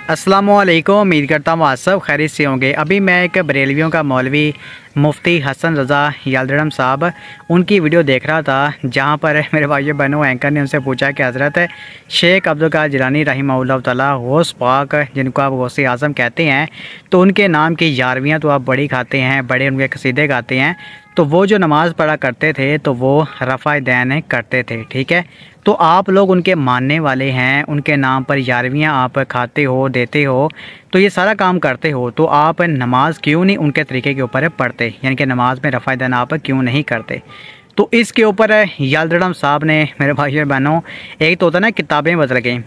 अस्सलामुअलैकुम। उम्मीद करता हूँ आप सब खैरियत से होंगे। अभी मैं एक बरेलवियों का मौलवी मुफ्ती हसन रज़ा याल्दड़म साहब उनकी वीडियो देख रहा था, जहाँ पर मेरे भाई बहनों एंकर ने उनसे पूछा कि हज़रत शेख अब्दुल कादिर जिलानी रहिमहुल्लाह तआला गौस पाक जिनको आप गौसे आज़म कहते हैं, तो उनके नाम की यारवियाँ तो आप बड़ी खाते हैं, बड़े उनके कसीदे गाते हैं, तो वो जो नमाज़ पढ़ा करते थे तो वो रफ़ा दैन करते थे। ठीक है, तो आप लोग उनके मानने वाले हैं, उनके नाम पर यारवियाँ आप खाते हो, देते हो, तो ये सारा काम करते हो, तो आप नमाज क्यों नहीं उनके तरीके के ऊपर पढ़ते, यानी कि नमाज में रफ़ा दैन आप क्यों नहीं करते। तो इसके ऊपर याल्दड़म साहब ने, मेरे भाई बहनों, एक तो होता ना किताबें बदल गई,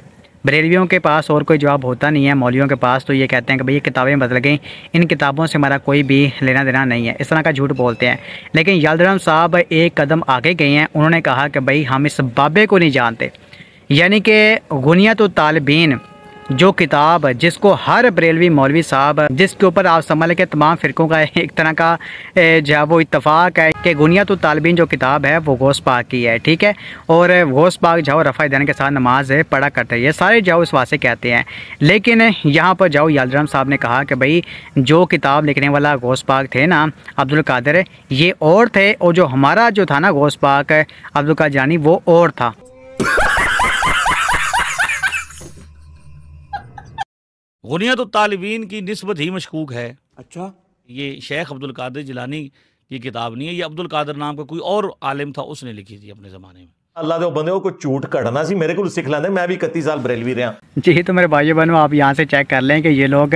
बरेलवियों के पास और कोई जवाब होता नहीं है, मौलवियों के पास, तो ये कहते हैं कि भाई ये किताबें बदल गई, इन किताबों से हमारा कोई भी लेना देना नहीं है, इस तरह का झूठ बोलते हैं। लेकिन याल्दड़म साहब एक कदम आगे गए हैं, उन्होंने कहा कि भाई हम इस बाबे को नहीं जानते, यानी कि गुनियत तालिबीन जो किताब जिसको हर बरेलवी मौलवी साहब, जिसके ऊपर आप समझ लें कि तमाम फ़िरक़ों का एक तरह का जो वो इत्तफ़ाक़ है कि गुनियत तालिबीन जो किताब है वो गौस पाक की है। ठीक है, और गौस पाक जाओ रफ़ा दैन के साथ नमाज पढ़ा करते हैं, ये सारे जाओ इस वास्ते कहते हैं। लेकिन यहाँ पर जाओ याल्दड़म साहब ने कहा कि भाई जो किताब लिखने वाला गौस पाक थे ना अब्दुल कादिर, ये और थे, और जो हमारा जो था ना गौस पाक अब्दुल कादिर जिलानी वो और था। गुनियत तालिबीन की निस्बत ही मशकूक है। अच्छा, ये शेख अब्दुल कादिर जिलानी की किताब नहीं है, ये अब्दुल कादिर नाम का कोई और आलिम था, उसने लिखी थी अपने ज़माने में। अल्लाह दे बंदे को झूठ कढ़ना सी मेरे को सीख लेंदे, मैं भी 31 साल बरेलवी रहा। जी, तो मेरे भाई बहनों आप यहाँ से चेक कर लें कि ये लोग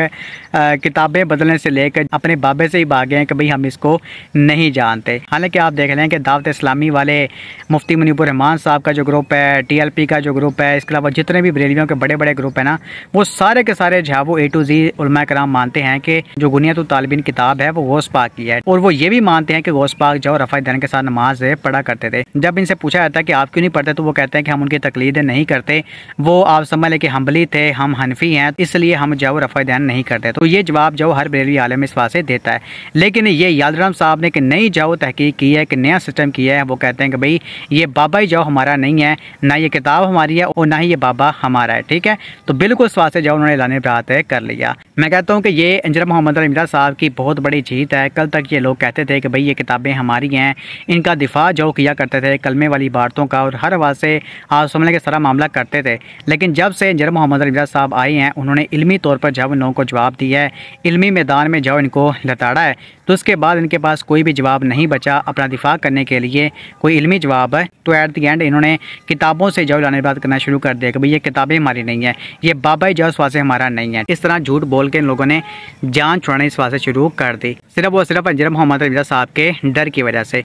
किताबें बदलने से लेकर अपने बाबे से ही भागे हैं कि भाई हम इसको नहीं जानते। हालांकि आप देख लें कि दावत इस्लामी वाले मुफ्ती मुनीबुर रहमान साहब का जो ग्रुप है, TLP का जो ग्रुप है, इसके अलावा जितने भी बरेलवियों के बड़े बड़े ग्रुप हैं ना, वो सारे के सारे जो वो A to Z उलमा कराम मानते हैं कि जो गुनियत तालिबीन किताब है वो गौस पाक की है, और वो ये भी मानते हैं कि गौस पाक जो रफ़ा दैन के साथ नमाज पढ़ा करते थे। जब इनसे पूछा जाता है कि आप क्यों नहीं पढ़ते, तो वो कहते हैं कि हम उनकी तकलीद नहीं करते, वो आप समझ लें कि हम्बली थे, हम हनफी हैं, इसलिए हम जो रफ़ा दैन नहीं करते। तो ये जवाब जो हर बरेलवी आलिम इस वास्ते देता है। लेकिन ये याल्दड़म साहब ने कि नई जाओ तहकीक की है, कि नया सिस्टम किया है, वो कहते हैं कि भाई ये बाबा ही जाओ हमारा नहीं है, ना ये किताब हमारी है और ना ही ये बाबा हमारा है। ठीक है, तो बिल्कुल इस वास्ते जाओ उन्होंने लाने बात कर लिया। मैं कहता हूँ कि ये इंजीनियर मोहम्मद अली मिर्ज़ा साहब की बहुत बड़ी जीत है। कल तक ये लोग कहते थे कि भाई ये किताबें हमारी हैं, इनका दिफा जो किया करते थे कलमे वाली बातों का, और हर बात से आप समझ लें कि सारा मामला करते थे। लेकिन जब से इंजीनियर मोहम्मद अली मिर्ज़ा साहब आए हैं, उन्होंने इल्मी तौर पर जब इन लोगों को जवाब दिया है, इल्मी मैदान में जाओ इनको लताड़ा है, तो उसके बाद इनके पास कोई भी जवाब नहीं बचा अपना दिफा करने के लिए, कोई इल्मी जवाब है। तो एट द एंड इन्होंने किताबों से जो लाने बात करना शुरू कर दिया कि भाई ये किताबें हमारी नहीं है, ये बाबा जो इस वास्ते हमारा नहीं है। इस तरह झूठ बोल के इन लोगों ने जान छुड़ाने इस वास्ते शुरू कर दी, सिर्फ और सिर्फ इंजीनियर मोहम्मद अली मिर्ज़ा साहब के डर की वजह से।